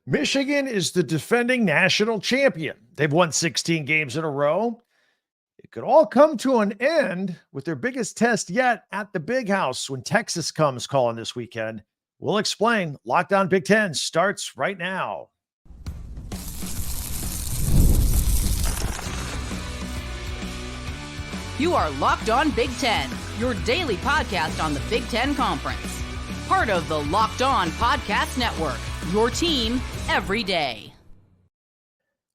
Michigan is the defending national champion. They've won 16 games in a row. It could all come to an end with their biggest test yet at the Big House when Texas comes calling this weekend. We'll explain. Locked On Big Ten starts right now. You are Locked On Big Ten, your daily podcast on the Big Ten Conference. Part of the Locked On Podcast Network, your team every day.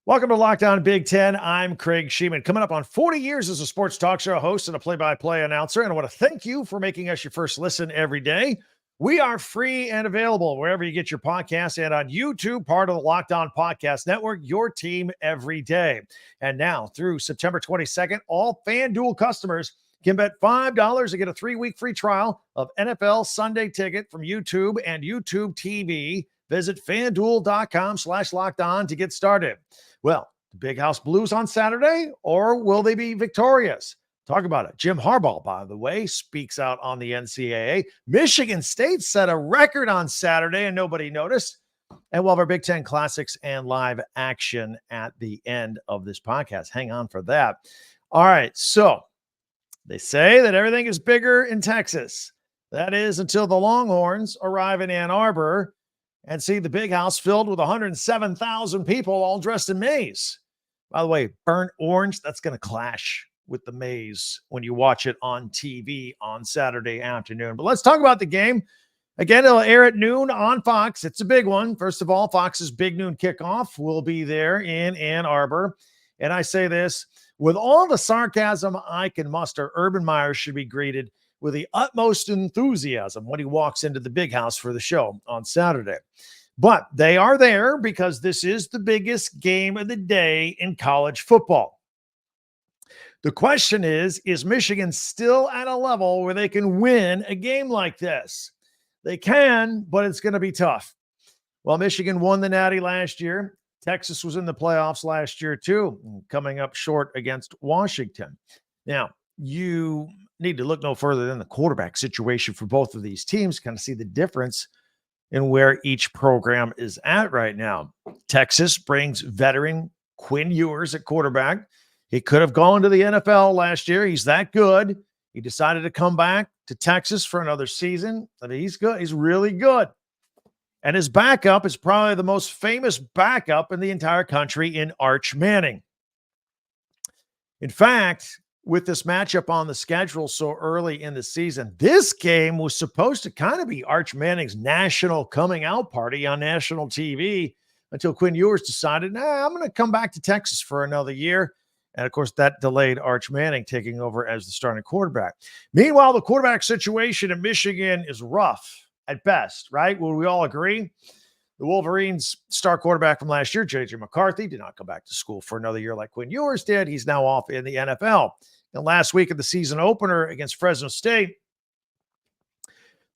Welcome to Locked On Big Ten. I'm Craig Shemon. Coming up on 40 years as a sports talk show host and a play-by-play announcer. And I want to thank you for making us your first listen every day. We are free and available wherever you get your podcasts and on YouTube, part of the Locked On Podcast Network, your team every day. And now through September 22nd, all FanDuel customers can bet $5 to get a 3-week free trial of NFL Sunday Ticket from YouTube and YouTube TV. Visit FanDuel.com/lockedon to get started. Well, the Big House Blues on Saturday, or will they be victorious? Talk about it. Jim Harbaugh, by the way, speaks out on the NCAA. Michigan State set a record on Saturday and nobody noticed. And we'll have our Big Ten classics and live action at the end of this podcast. Hang on for that. All right. So they say that everything is bigger in Texas. That is until the Longhorns arrive in Ann Arbor and see the Big House filled with 107,000 people all dressed in maize. By the way, burnt orange, that's going to clash with the maize when you watch it on TV on Saturday afternoon. But let's talk about the game. Again, it'll air at noon on Fox. It's a big one. First of all, Fox's big noon kickoff will be there in Ann Arbor. And I say this, with all the sarcasm I can muster, Urban Meyer should be greeted with the utmost enthusiasm when he walks into the Big House for the show on Saturday. But they are there because this is the biggest game of the day in college football. The question is Michigan still at a level where they can win a game like this? They can, but it's going to be tough. Well, Michigan won the Natty last year. Texas was in the playoffs last year too, coming up short against Washington. Now, you need to look no further than the quarterback situation for both of these teams, kind of see the difference in where each program is at right now. Texas brings veteran Quinn Ewers at quarterback. He could have gone to the NFL last year. He's that good. He decided to come back to Texas for another season. I mean, he's good. He's really good. And his backup is probably the most famous backup in the entire country in Arch Manning. In fact, with this matchup on the schedule so early in the season, this game was supposed to kind of be Arch Manning's national coming out party on national TV until Quinn Ewers decided, I'm going to come back to Texas for another year. And, of course, that delayed Arch Manning taking over as the starting quarterback. Meanwhile, the quarterback situation in Michigan is rough at best, right? Will we all agree? The Wolverines' star quarterback from last year, J.J. McCarthy, did not come back to school for another year like Quinn Ewers did. He's now off in the NFL. And last week of the season opener against Fresno State,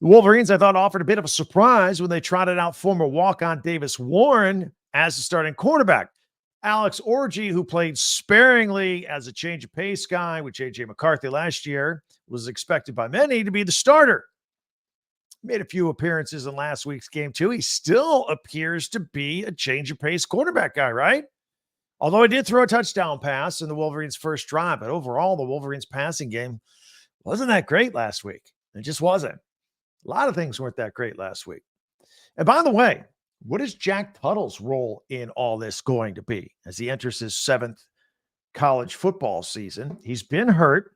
the Wolverines, I thought, offered a bit of a surprise when they trotted out former walk-on Davis Warren as the starting quarterback. Alex Orji, who played sparingly as a change of pace guy with J.J. McCarthy last year, was expected by many to be the starter. Made a few appearances in last week's game, too. He still appears to be a change of pace quarterback guy, right? Although he did throw a touchdown pass in the Wolverines' first drive, but overall, the Wolverines' passing game wasn't that great last week. It just wasn't. A lot of things weren't that great last week. And by the way, what is Jack Tuttle's role in all this going to be as he enters his 7th college football season? He's been hurt.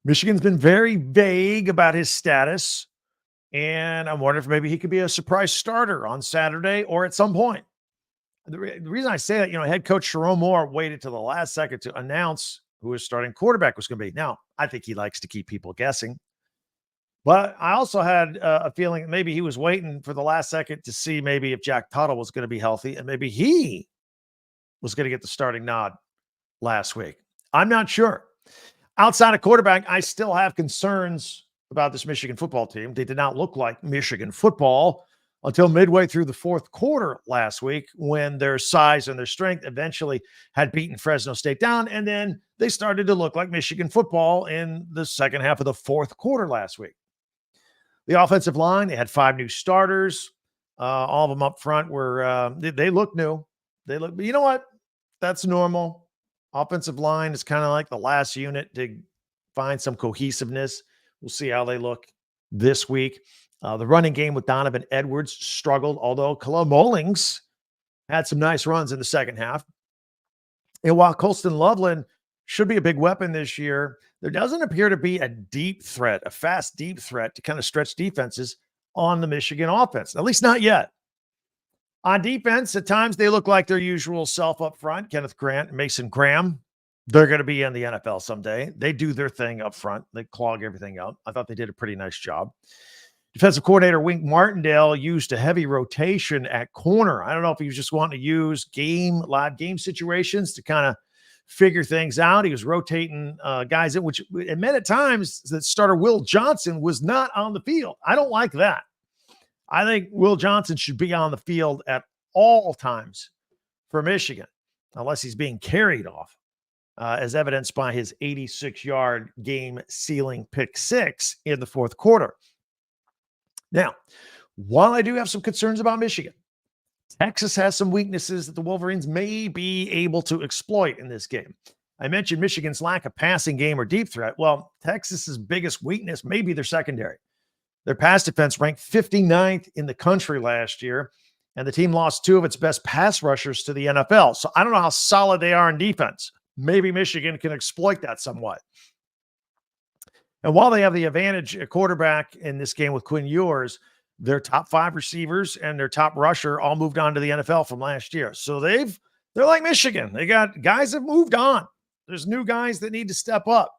Michigan's been very vague about his status, and I'm wondering if maybe he could be a surprise starter on Saturday or at some point. The reason I say that, head coach Sharon Moore waited till the last second to announce who his starting quarterback was going to be. Now, I think he likes to keep people guessing. But I also had a feeling maybe he was waiting for the last second to see maybe if Jack Tuttle was going to be healthy and maybe he was going to get the starting nod last week. I'm not sure. Outside of quarterback, I still have concerns about this Michigan football team. They did not look like Michigan football until midway through the fourth quarter last week when their size and their strength eventually had beaten Fresno State down. And then they started to look like Michigan football in the second half of the fourth quarter last week. The offensive line, they had 5 new starters. All of them up front were, they look new. But you know what? That's normal. Offensive line is kind of like the last unit to find some cohesiveness. We'll see how they look this week. The running game with Donovan Edwards struggled, although Khalil Mullings had some nice runs in the second half. And while Colston Loveland should be a big weapon this year, there doesn't appear to be a deep threat, a fast, deep threat to kind of stretch defenses on the Michigan offense, at least not yet. On defense, at times they look like their usual self up front. Kenneth Grant, Mason Graham, they're going to be in the NFL someday. They do their thing up front. They clog everything up. I thought they did a pretty nice job. Defensive coordinator Wink Martindale used a heavy rotation at corner. I don't know if he was just wanting to use live game situations to kind of figure things out. He was rotating guys in, which it meant at times that starter Will Johnson was not on the field. I don't like that. I think Will Johnson should be on the field at all times for Michigan, unless he's being carried off, as evidenced by his 86-yard game-sealing pick six in the fourth quarter. Now, while I do have some concerns about Michigan, Texas has some weaknesses that the Wolverines may be able to exploit in this game. I mentioned Michigan's lack of passing game or deep threat. Well, Texas's biggest weakness may be their secondary. Their pass defense ranked 59th in the country last year, and the team lost two of its best pass rushers to the NFL. So I don't know how solid they are in defense. Maybe Michigan can exploit that somewhat. And while they have the advantage at quarterback in this game with Quinn Ewers, their top 5 receivers and their top rusher all moved on to the NFL from last year. So they're like Michigan. They got guys that moved on. There's new guys that need to step up.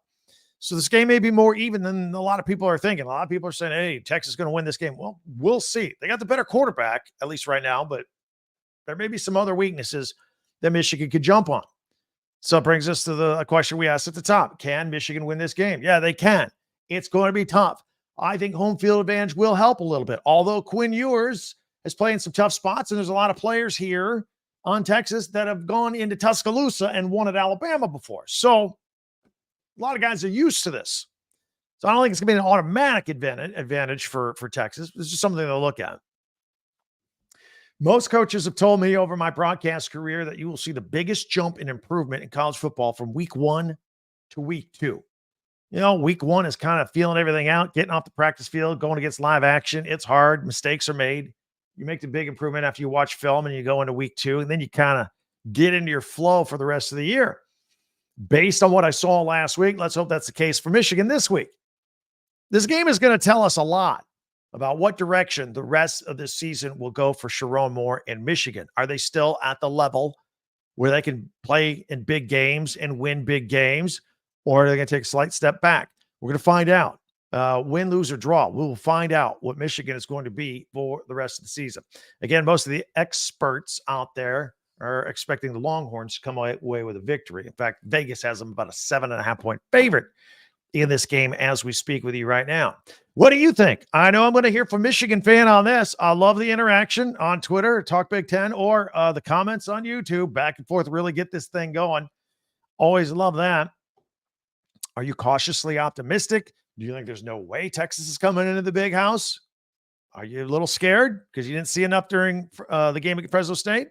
So this game may be more even than a lot of people are thinking. A lot of people are saying, hey, Texas is going to win this game. Well, we'll see. They got the better quarterback, at least right now, but there may be some other weaknesses that Michigan could jump on. So it brings us to the question we asked at the top. Can Michigan win this game? Yeah, they can. It's going to be tough. I think home field advantage will help a little bit, although Quinn Ewers is playing some tough spots, and there's a lot of players here on Texas that have gone into Tuscaloosa and won at Alabama before. So a lot of guys are used to this. So I don't think it's going to be an automatic advantage for Texas. It's just something to look at. Most coaches have told me over my broadcast career that you will see the biggest jump in improvement in college football from week 1 to week 2. You know, week 1 is kind of feeling everything out, getting off the practice field, going against live action. It's hard. Mistakes are made. You make the big improvement after you watch film and you go into week 2, and then you kind of get into your flow for the rest of the year. Based on what I saw last week, let's hope that's the case for Michigan this week. This game is going to tell us a lot about what direction the rest of this season will go for Sharon Moore in Michigan. Are they still at the level where they can play in big games and win big games, or are they going to take a slight step back? We're going to find out. Win, lose, or draw. We will find out what Michigan is going to be for the rest of the season. Again, most of the experts out there are expecting the Longhorns to come away with a victory. In fact, Vegas has them about a 7.5-point favorite in this game as we speak with you right now. What do you think? I know I'm going to hear from Michigan fan on this. I love the interaction on Twitter, Talk Big Ten, or the comments on YouTube. Back and forth, really get this thing going. Always love that. Are you cautiously optimistic? Do you think there's no way Texas is coming into the big house? Are you a little scared because you didn't see enough during the game at Fresno State?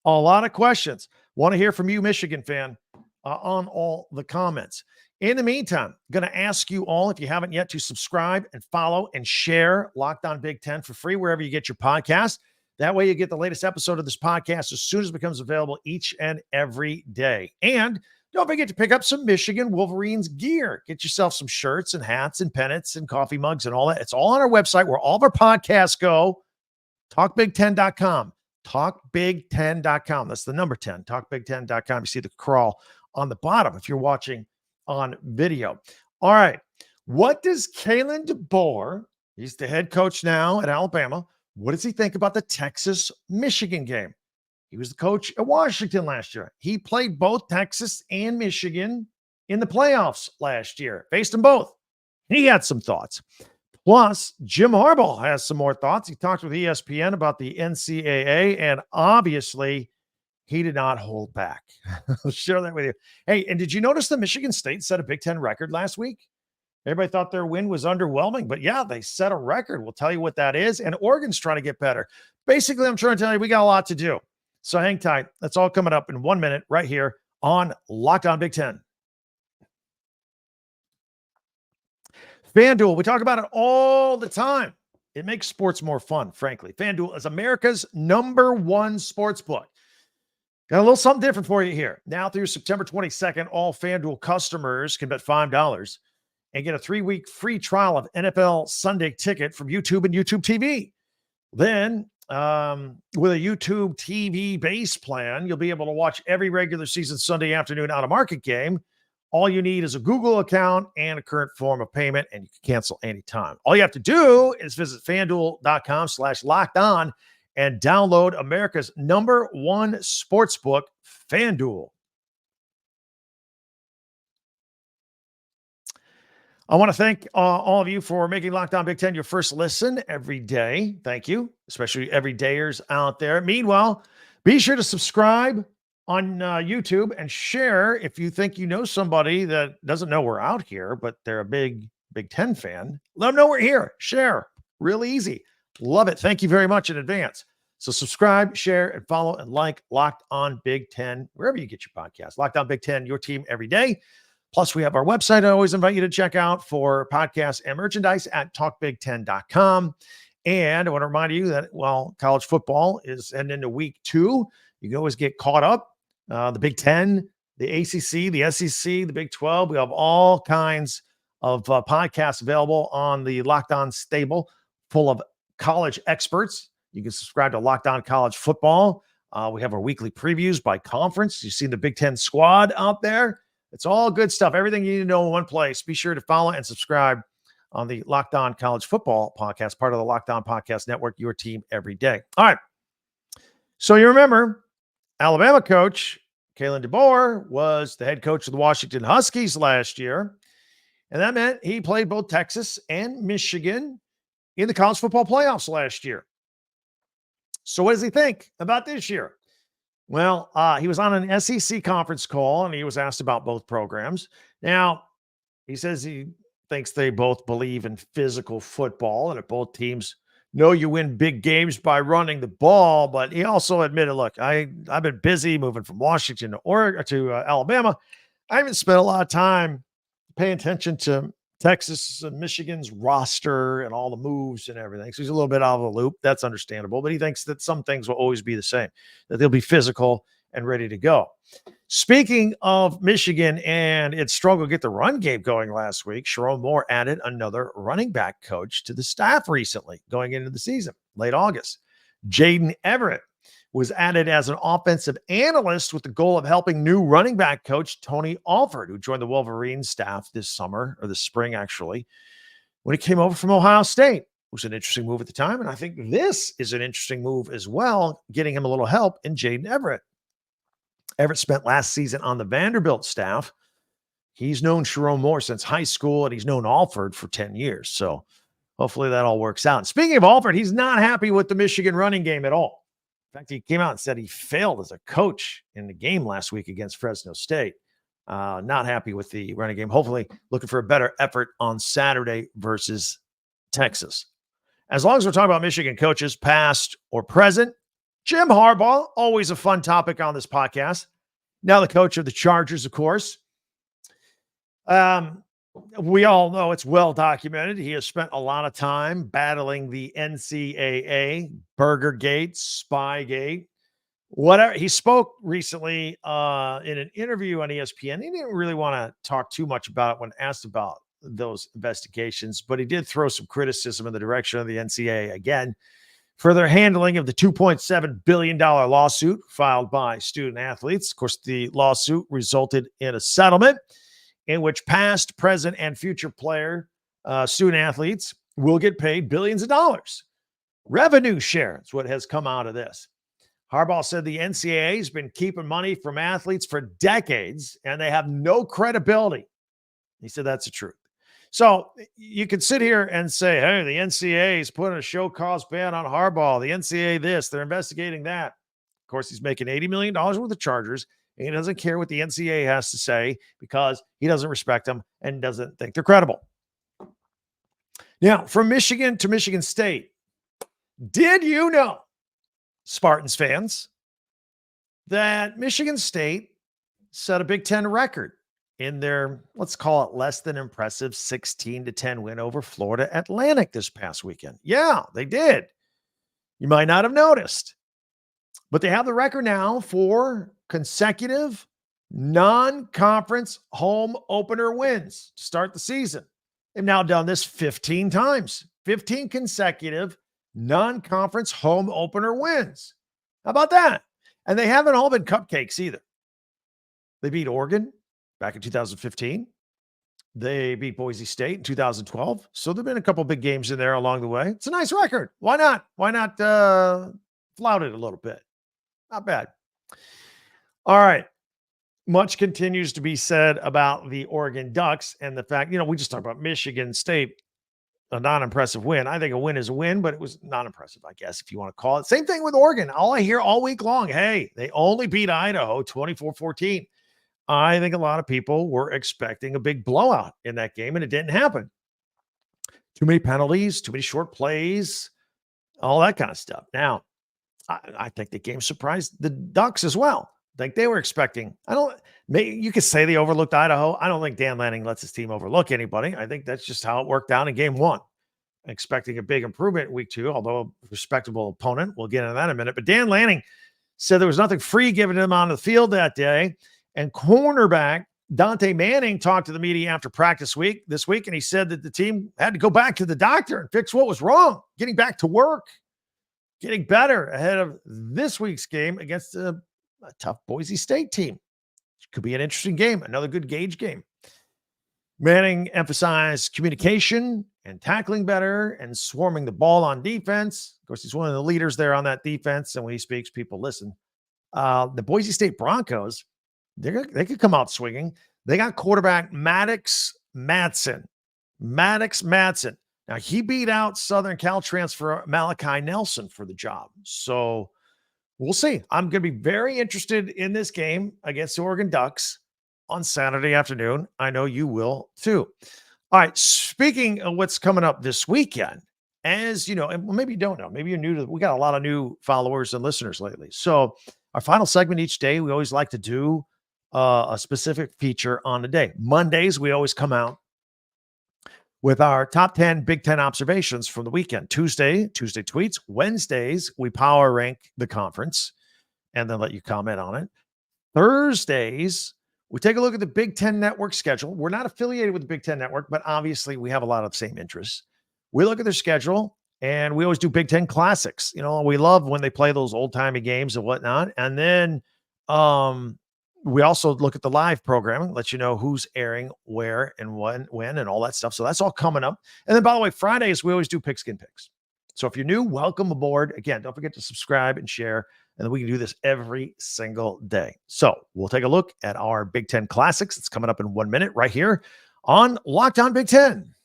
A lot of questions. Want to hear from you, Michigan fan, on all the comments. In the meantime, going to ask you all, if you haven't yet, to subscribe and follow and share Locked On Big Ten for free wherever you get your podcast. That way you get the latest episode of this podcast as soon as it becomes available each and every day. And don't forget to pick up some Michigan Wolverines gear. Get yourself some shirts and hats and pennants and coffee mugs and all that. It's all on our website where all of our podcasts go. TalkBig10.com. TalkBig10.com. That's the number 10. TalkBig10.com. You see the crawl on the bottom if you're watching on video. All right. What does Kalen DeBoer, he's the head coach now at Alabama, what does he think about the Texas-Michigan game? He was the coach at Washington last year. He played both Texas and Michigan in the playoffs last year. Faced them both. He had some thoughts. Plus, Jim Harbaugh has some more thoughts. He talked with ESPN about the NCAA, and obviously, he did not hold back. I'll share that with you. Hey, and did you notice that Michigan State set a Big Ten record last week? Everybody thought their win was underwhelming, but yeah, they set a record. We'll tell you what that is. And Oregon's trying to get better. Basically, I'm trying to tell you, we got a lot to do. So hang tight. That's all coming up in 1 minute right here on Locked On Big Ten. FanDuel, we talk about it all the time. It makes sports more fun, frankly. FanDuel is America's #1 sports book. Got a little something different for you here. Now through September 22nd, all FanDuel customers can bet $5 and get a 3-week free trial of NFL Sunday Ticket from YouTube and YouTube TV. Then, with a YouTube TV base plan, you'll be able to watch every regular season Sunday afternoon out-of-market game. All you need is a Google account and a current form of payment, and you can cancel anytime. All you have to do is visit FanDuel.com/lockedon and download America's #1 sportsbook, FanDuel. I want to thank all of you for making Locked On Big Ten your first listen every day. Thank you, especially everydayers out there. Meanwhile, be sure to subscribe on YouTube and share if you think you know somebody that doesn't know we're out here, but they're a big Big Ten fan. Let them know we're here. Share. Really easy. Love it. Thank you very much in advance. So subscribe, share, and follow and like Locked On Big Ten, wherever you get your podcast. Locked On Big Ten, your team every day. Plus, we have our website I always invite you to check out for podcasts and merchandise at talkbig10.com. And I want to remind you that, well, college football is heading into week 2. You can always get caught up. The Big Ten, the ACC, the SEC, the Big 12. We have all kinds of podcasts available on the Locked On stable full of college experts. You can subscribe to Locked On College Football. We have our weekly previews by conference. You see the Big Ten squad out there. It's all good stuff. Everything you need to know in one place. Be sure to follow and subscribe on the Locked On College Football podcast, part of the Locked On Podcast Network, your team every day. All right. So you remember Alabama coach Kalen DeBoer was the head coach of the Washington Huskies last year. And that meant he played both Texas and Michigan in the college football playoffs last year. So what does he think about this year? Well, he was on an SEC conference call and he was asked about both programs. Now, he says he thinks they both believe in physical football and that both teams know you win big games by running the ball, but he also admitted, look, I've been busy moving from Washington to Oregon to Alabama. I haven't spent a lot of time paying attention to Texas and Michigan's roster and all the moves and everything. So he's a little bit out of the loop. That's understandable, but he thinks that some things will always be the same, that they'll be physical and ready to go. Speaking of Michigan and its struggle to get the run game going last week, Sharon Moore added another running back coach to the staff recently going into the season, late August. Jaden Everett was added as an offensive analyst with the goal of helping new running back coach Tony Alford, who joined the Wolverines staff this summer, or this spring actually, when he came over from Ohio State. It was an interesting move at the time, and I think this is an interesting move as well, getting him a little help in Jaden Everett. Everett spent last season on the Vanderbilt staff. He's known Sharon Moore since high school, and he's known Alford for 10 years. So hopefully that all works out. And speaking of Alford, he's not happy with the Michigan running game at all. In fact, he came out and said he failed as a coach in the game last week against Fresno State. Not happy with the running game. Hopefully looking for a better effort on Saturday versus Texas. As long as we're talking about Michigan coaches, past or present, Jim Harbaugh, always a fun topic on this podcast. Now the coach of the Chargers, of course. We all know it's well documented. He has spent a lot of time battling the NCAA, Burgergate, Spygate, whatever. He spoke recently in an interview on ESPN. He didn't really want to talk too much about it when asked about those investigations, but he did throw some criticism in the direction of the NCAA again for their handling of the $2.7 billion lawsuit filed by student athletes. Of course, the lawsuit resulted in a settlement in which past, present, and future student athletes will get paid billions of dollars. Revenue share is what has come out of this. Harbaugh said the NCAA has been keeping money from athletes for decades, and they have no credibility. He said that's the truth. So you could sit here and say, hey, the NCAA is putting a show cause ban on Harbaugh. The NCAA this, they're investigating that. Of course, he's making $80 million with the Chargers, and he doesn't care what the NCAA has to say because he doesn't respect them and doesn't think they're credible. Now, from Michigan to Michigan State, did you know, Spartans fans, that Michigan State set a Big Ten record in their, let's call it less than impressive 16-10 win over Florida Atlantic this past weekend? Yeah, they did. You might not have noticed, but they have the record now for consecutive non-conference home opener wins to start the season. They've now done this 15 times, 15 consecutive non-conference home opener wins. How about that? And they haven't all been cupcakes either. They beat Oregon back in 2015. They beat Boise State in 2012. So there've been a couple big games in there along the way. It's a nice record. Why not? Why not flout it a little bit? Not bad. All right. Much continues to be said about the Oregon Ducks and the fact, we just talked about Michigan State, a non-impressive win. I think a win is a win, but it was not impressive, I guess, if you want to call it. Same thing with Oregon. All I hear all week long, hey, they only beat Idaho 24-14. I think a lot of people were expecting a big blowout in that game, and it didn't happen. Too many penalties, too many short plays, all that kind of stuff. Now, I think the game surprised the Ducks as well. I think they were expecting, you could say they overlooked Idaho. I don't think Dan Lanning lets his team overlook anybody. I think that's just how it worked out in game one. Expecting a big improvement in week two, although a respectable opponent. We'll get into that in a minute. But Dan Lanning said there was nothing free given to him on the field that day. And cornerback Dante Manning talked to the media after practice this week, and he said that the team had to go back to the doctor and fix what was wrong, getting back to work, getting better ahead of this week's game against a tough Boise State team. Could be an interesting game, another good gauge game. Manning emphasized communication and tackling better and swarming the ball on defense. Of course, he's one of the leaders there on that defense, and when he speaks, people listen. The Boise State Broncos, they could come out swinging. They got quarterback Maddox Madsen. Now, he beat out Southern Cal transfer Malachi Nelson for the job. So we'll see. I'm going to be very interested in this game against the Oregon Ducks on Saturday afternoon. I know you will too. All right. Speaking of what's coming up this weekend, as you know, and maybe you don't know, maybe you're new to, we got a lot of new followers and listeners lately. So our final segment each day, we always like to do a specific feature on the day. Mondays, we always come out with our top 10 Big Ten observations from the weekend. Tuesday tweets. Wednesdays, we power rank the conference and then let you comment on it. Thursdays, we take a look at the Big Ten Network schedule. We're not affiliated with the Big Ten Network, but obviously we have a lot of the same interests. We look at their schedule, and we always do Big Ten classics. We love when they play those old-timey games and whatnot. And then we also look at the live programming, let you know who's airing, where, and when, and all that stuff. So that's all coming up. And then, by the way, Fridays, we always do Pigskin Picks. So if you're new, welcome aboard. Again, don't forget to subscribe and share, and then we can do this every single day. So we'll take a look at our Big Ten Classics. It's coming up in 1 minute right here on Locked On Big Ten.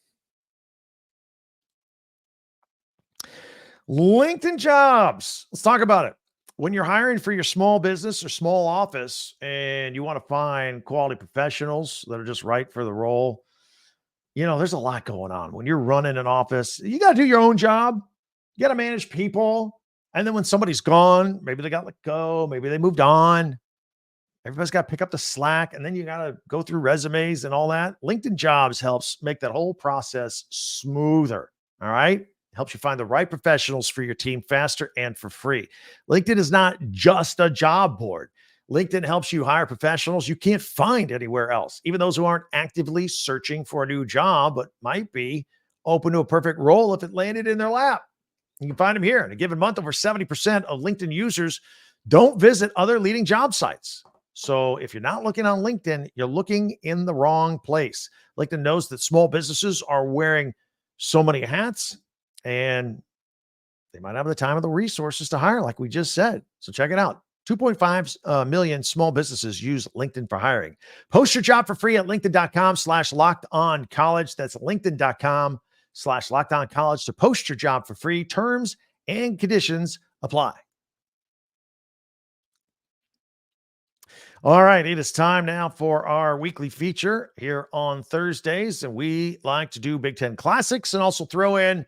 LinkedIn Jobs. Let's talk about it. When you're hiring for your small business or small office and you want to find quality professionals that are just right for the role, there's a lot going on. When you're running an office, you got to do your own job. You got to manage people. And then when somebody's gone, maybe they got let go, maybe they moved on. Everybody's got to pick up the slack, and then you got to go through resumes and all that. LinkedIn Jobs helps make that whole process smoother. All right. Helps you find the right professionals for your team faster and for free. LinkedIn is not just a job board. LinkedIn helps you hire professionals you can't find anywhere else, even those who aren't actively searching for a new job, but might be open to a perfect role if it landed in their lap. You can find them here. In a given month, over 70% of LinkedIn users don't visit other leading job sites. So if you're not looking on LinkedIn, you're looking in the wrong place. LinkedIn knows that small businesses are wearing so many hats, and they might have the time or the resources to hire, like we just said. So check it out. 2.5 million small businesses use LinkedIn for hiring. Post your job for free at linkedin.com/lockedoncollege. That's linkedin.com/lockedoncollege to post your job for free. Terms and conditions apply. All right, it is time now for our weekly feature here on Thursdays, and we like to do Big Ten Classics and also throw in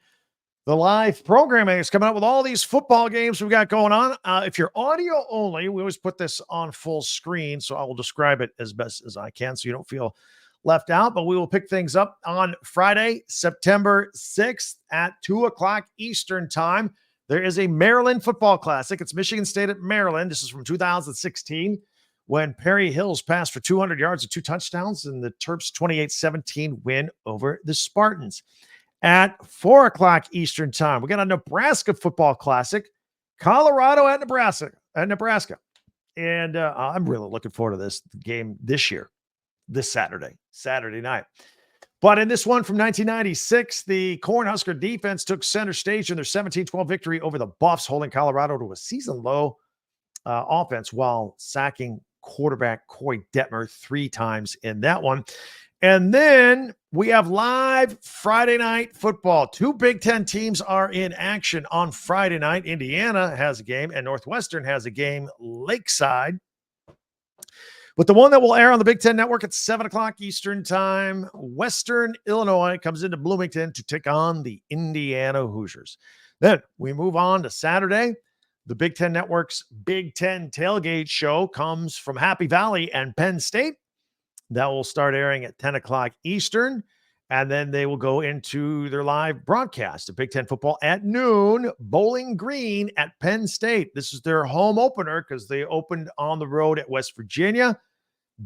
the live programming is coming up with all these football games we've got going on. If you're audio only, we always put this on full screen, so I will describe it as best as I can so you don't feel left out. But we will pick things up on Friday, September 6th at 2 o'clock Eastern time. There is a Maryland football classic. It's Michigan State at Maryland. This is from 2016 when Perry Hills passed for 200 yards and 2 touchdowns in the Terps' 28-17 win over the Spartans. At 4 o'clock Eastern time, we got a Nebraska football classic, Colorado at Nebraska. And I'm really looking forward to this game this year, this Saturday night. But in this one from 1996, the Cornhusker defense took center stage in their 17-12 victory over the Buffs, holding Colorado to a season-low offense while sacking quarterback Coy Detmer 3 times in that one. And then we have live Friday night football. 2 Big Ten teams are in action on Friday night. Indiana has a game and Northwestern has a game Lakeside. But the one that will air on the Big Ten Network at 7 o'clock Eastern time, Western Illinois comes into Bloomington to take on the Indiana Hoosiers. Then we move on to Saturday. The Big Ten Network's Big Ten Tailgate Show comes from Happy Valley and Penn State. That will start airing at 10 o'clock Eastern, and then they will go into their live broadcast of Big Ten football at noon, Bowling Green at Penn State. This is their home opener because they opened on the road at West Virginia,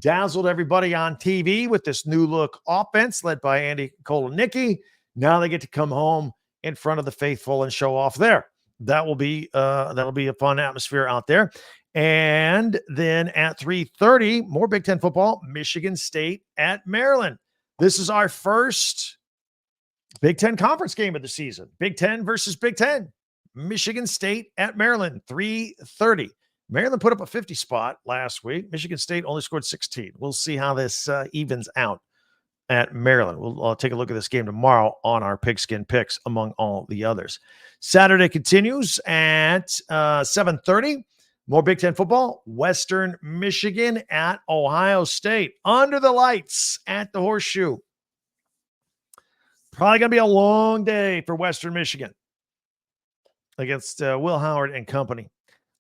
dazzled everybody on TV with this new look offense led by Andy Kotelnicki. Now they get to come home in front of the faithful and show off there. That'll be a fun atmosphere out there. And then at 3:30, more Big Ten football, Michigan State at Maryland. This is our first Big Ten conference game of the season. Big Ten versus Big Ten. Michigan State at Maryland, 3:30. Maryland put up a 50 spot last week. Michigan State only scored 16. We'll see how this evens out at Maryland. We'll take a look at this game tomorrow on our Pigskin Picks, among all the others. Saturday continues at 7:30. More Big Ten football, Western Michigan at Ohio State. Under the lights at the Horseshoe. Probably going to be a long day for Western Michigan against Will Howard and company.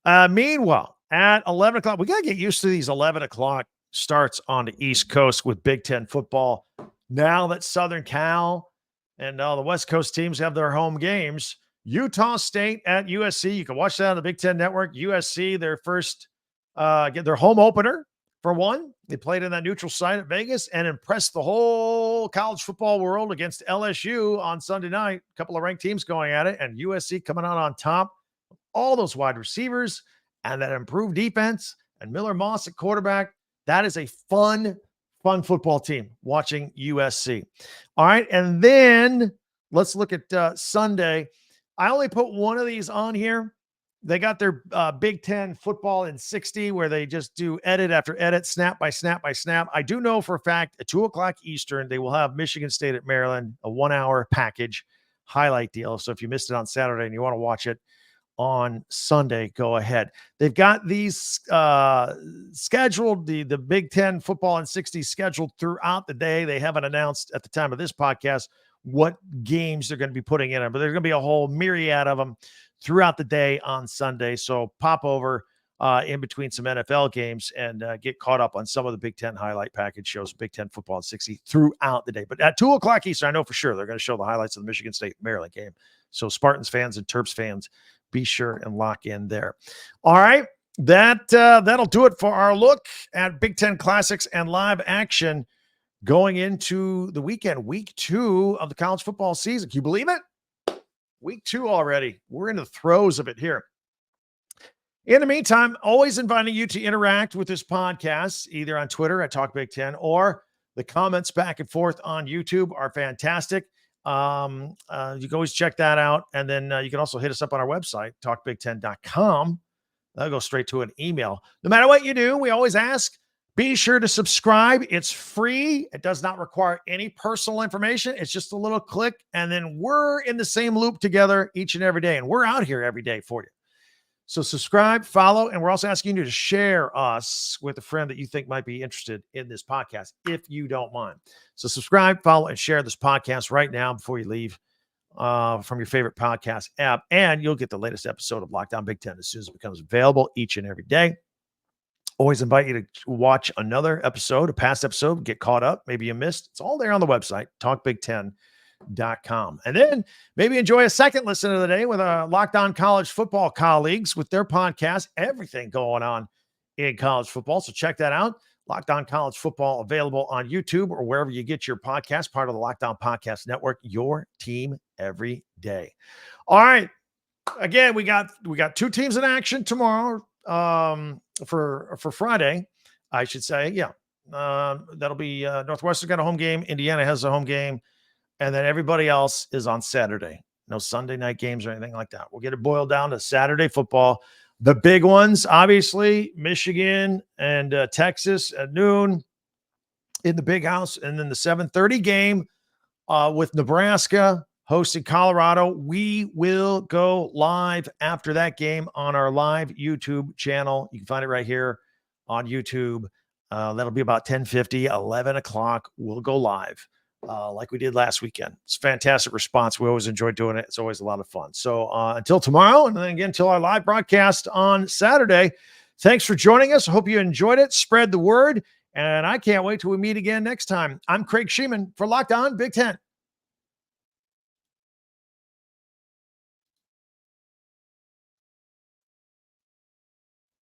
Meanwhile, at 11 o'clock, we got to get used to these 11 o'clock starts on the East Coast with Big Ten football. Now that Southern Cal and all the West Coast teams have their home games, Utah State at USC. You can watch that on the Big Ten Network. USC, their first, get their home opener for one. They played in that neutral site at Vegas and impressed the whole college football world against LSU on Sunday night. A couple of ranked teams going at it, and USC coming out on top. All those wide receivers and that improved defense and Miller Moss at quarterback. That is a fun football team watching USC. All right, and then let's look at Sunday. I only put one of these on here. They got their Big Ten football in 60 where they just do edit after edit, snap by snap by snap. I do know for a fact at 2 o'clock Eastern, they will have Michigan State at Maryland, a 1-hour package highlight deal. So if you missed it on Saturday and you want to watch it on Sunday, go ahead. They've got these scheduled, the Big Ten football in 60 scheduled throughout the day. They haven't announced at the time of this podcast what games they're going to be putting in them, but there's going to be a whole myriad of them throughout the day on Sunday. So pop over in between some NFL games and get caught up on some of the Big Ten highlight package shows, Big Ten football in 60 throughout the day. But at 2 o'clock Eastern, I know for sure they're going to show the highlights of the Michigan State Maryland game. So Spartans fans and Terps fans, be sure and lock in there. All right. That'll do it for our look at Big Ten classics and live action going into the weekend, week 2 of the college football season. Can you believe it? Week 2 already. We're in the throes of it here. In the meantime, always inviting you to interact with this podcast, either on Twitter at Talk Big Ten or the comments back and forth on YouTube are fantastic. You can always check that out. And then you can also hit us up on our website, talkbig10.com. That'll go straight to an email. No matter what you do, we always ask, be sure to subscribe. It's free. It does not require any personal information. It's just a little click. And then we're in the same loop together each and every day. And we're out here every day for you. So subscribe, follow, and we're also asking you to share us with a friend that you think might be interested in this podcast, if you don't mind. So subscribe, follow, and share this podcast right now before you leave from your favorite podcast app, and you'll get the latest episode of Lockdown Big Ten as soon as it becomes available each and every day. Always invite you to watch another episode, a past episode, get caught up. Maybe you missed. It's all there on the website, talkbig10.com. And then maybe enjoy a second listen of the day with Locked On College Football colleagues with their podcast, everything going on in college football. So check that out. Locked On College Football, available on YouTube or wherever you get your podcast, part of the Locked On Podcast Network, your team every day. All right. Again, we got two teams in action tomorrow for Friday, I should say. Yeah. That'll be Northwestern got a home game. Indiana has a home game. And then everybody else is on Saturday. No Sunday night games or anything like that. We'll get it boiled down to Saturday football. The big ones, obviously, Michigan and Texas at noon in the Big House. And then the 7:30 game with Nebraska hosting Colorado. We will go live after that game on our live YouTube channel. You can find it right here on YouTube. That'll be about 10:50, 11 o'clock. We'll go live like we did last weekend. It's a fantastic response. We always enjoy doing it. It's always a lot of fun. So until tomorrow, and then again, until our live broadcast on Saturday, thanks for joining us. I hope you enjoyed it. Spread the word. And I can't wait till we meet again next time. I'm Craig Shemon for Locked On Big Ten.